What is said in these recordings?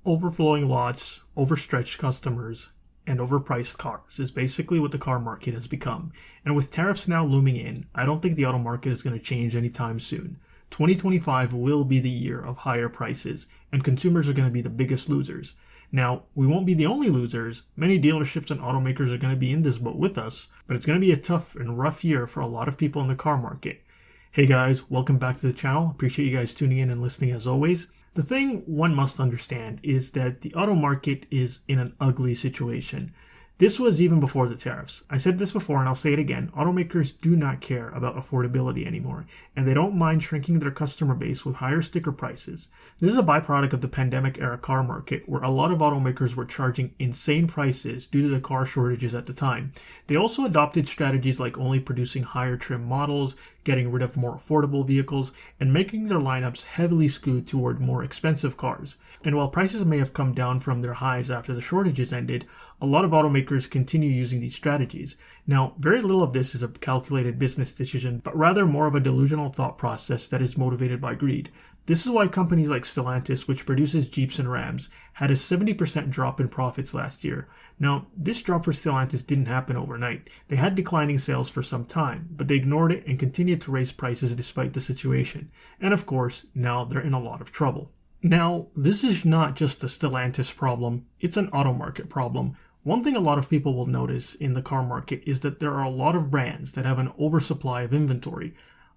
Overflowing lots, overstretched customers, and overpriced cars is basically what the car market has become. And with tariffs now looming in, I don't think the auto market is going to change anytime soon. 2025 will be the year of higher prices, and consumers are going to be the biggest losers. Now, we won't be the only losers. Many dealerships and automakers are going to be in this boat with us, but it's going to be a tough and rough year for a lot of people in the car market. Hey guys, welcome back to the channel. Appreciate you guys tuning in and listening as always. The thing one must understand is that the auto market is in an ugly situation. This was even before the tariffs. I said this before and I'll say it again. Automakers do not care about affordability anymore, and they don't mind shrinking their customer base with higher sticker prices. This is a byproduct of the pandemic era car market, where a lot of automakers were charging insane prices due to the car shortages at the time. They also adopted strategies like only producing higher trim models, getting rid of more affordable vehicles, and making their lineups heavily skewed toward more expensive cars. And while prices may have come down from their highs after the shortages ended, a lot of automakers continue using these strategies. Now, very little of this is a calculated business decision, but rather more of a delusional thought process that is motivated by greed. This is why companies like Stellantis, which produces Jeeps and Rams, had a 70% drop in profits last year. Now, this drop for Stellantis didn't happen overnight. They had declining sales for some time, but they ignored it and continued to raise prices despite the situation. And of course, now they're in a lot of trouble. Now, this is not just a Stellantis problem, it's an auto market problem. One thing a lot of people will notice in the car market is that there are a lot of brands that have an oversupply of inventory.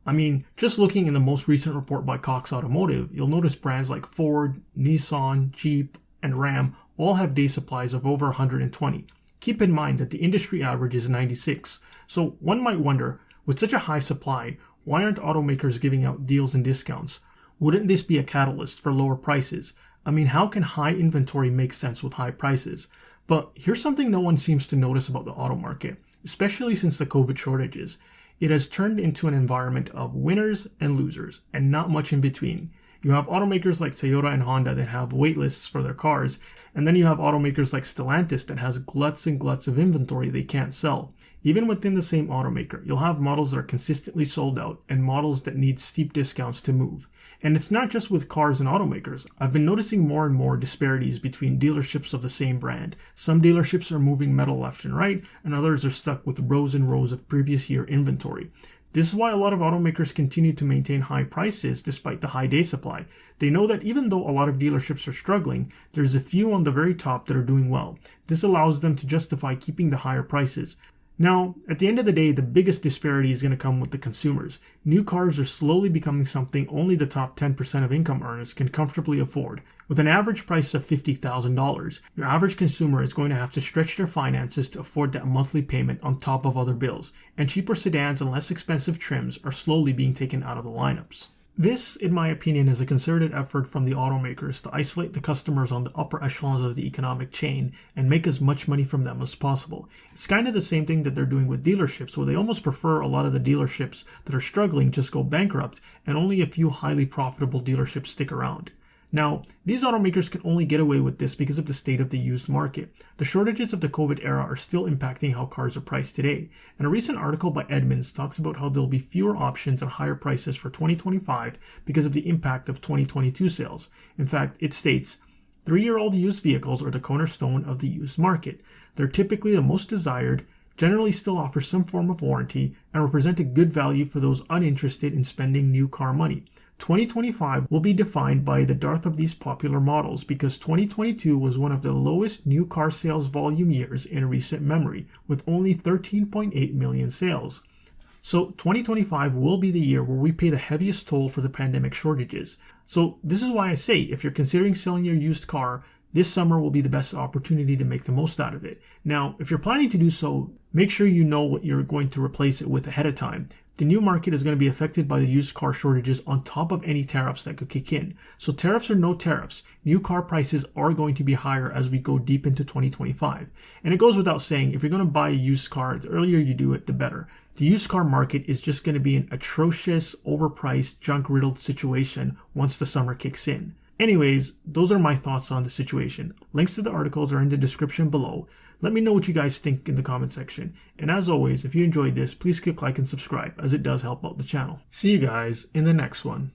I mean, just looking in the most recent report by Cox Automotive, you'll notice brands like Ford, Nissan, Jeep, and Ram all have day supplies of over 120. Keep in mind that the industry average is 96. So one might wonder, with such a high supply, why aren't automakers giving out deals and discounts? Wouldn't this be a catalyst for lower prices? I mean, how can high inventory make sense with high prices? But here's something no one seems to notice about the auto market, especially since the COVID shortages. It has turned into an environment of winners and losers, and not much in between. You have automakers like Toyota and Honda that have wait lists for their cars, and then you have automakers like Stellantis that has gluts and gluts of inventory they can't sell. Even within the same automaker, you'll have models that are consistently sold out and models that need steep discounts to move. And it's not just with cars and automakers. I've been noticing more and more disparities between dealerships of the same brand. Some dealerships are moving metal left and right, and others are stuck with rows and rows of previous year inventory. This is why a lot of automakers continue to maintain high prices despite the high day supply. They know that even though a lot of dealerships are struggling, there's a few on the very top that are doing well. This allows them to justify keeping the higher prices. Now, at the end of the day, the biggest disparity is going to come with the consumers. New cars are slowly becoming something only the top 10% of income earners can comfortably afford. With an average price of $50,000, your average consumer is going to have to stretch their finances to afford that monthly payment on top of other bills, and cheaper sedans and less expensive trims are slowly being taken out of the lineups. This, in my opinion, is a concerted effort from the automakers to isolate the customers on the upper echelons of the economic chain and make as much money from them as possible. It's kind of the same thing that they're doing with dealerships, where they almost prefer a lot of the dealerships that are struggling just go bankrupt and only a few highly profitable dealerships stick around. Now, these automakers can only get away with this because of the state of the used market. The shortages of the COVID era are still impacting how cars are priced today, and a recent article by Edmunds talks about how there'll be fewer options and higher prices for 2025 because of the impact of 2022 sales. In fact, it states, 3-year-old used vehicles are the cornerstone of the used market. They're typically the most desired, generally still offer some form of warranty, and represent a good value for those uninterested in spending new car money. 2025 will be defined by the dearth of these popular models because 2022 was one of the lowest new car sales volume years in recent memory, with only 13.8 million sales. So 2025 will be the year where we pay the heaviest toll for the pandemic shortages. So this is why I say, if you're considering selling your used car, this summer will be the best opportunity to make the most out of it. Now, if you're planning to do so, make sure you know what you're going to replace it with ahead of time. The new market is going to be affected by the used car shortages on top of any tariffs that could kick in. So tariffs or no tariffs, new car prices are going to be higher as we go deep into 2025. And it goes without saying, if you're going to buy a used car, the earlier you do it, the better. The used car market is just going to be an atrocious, overpriced, junk-riddled situation once the summer kicks in. Anyways, those are my thoughts on the situation. Links to the articles are in the description below. Let me know what you guys think in the comment section. And as always, if you enjoyed this, please click like and subscribe, as it does help out the channel. See you guys in the next one.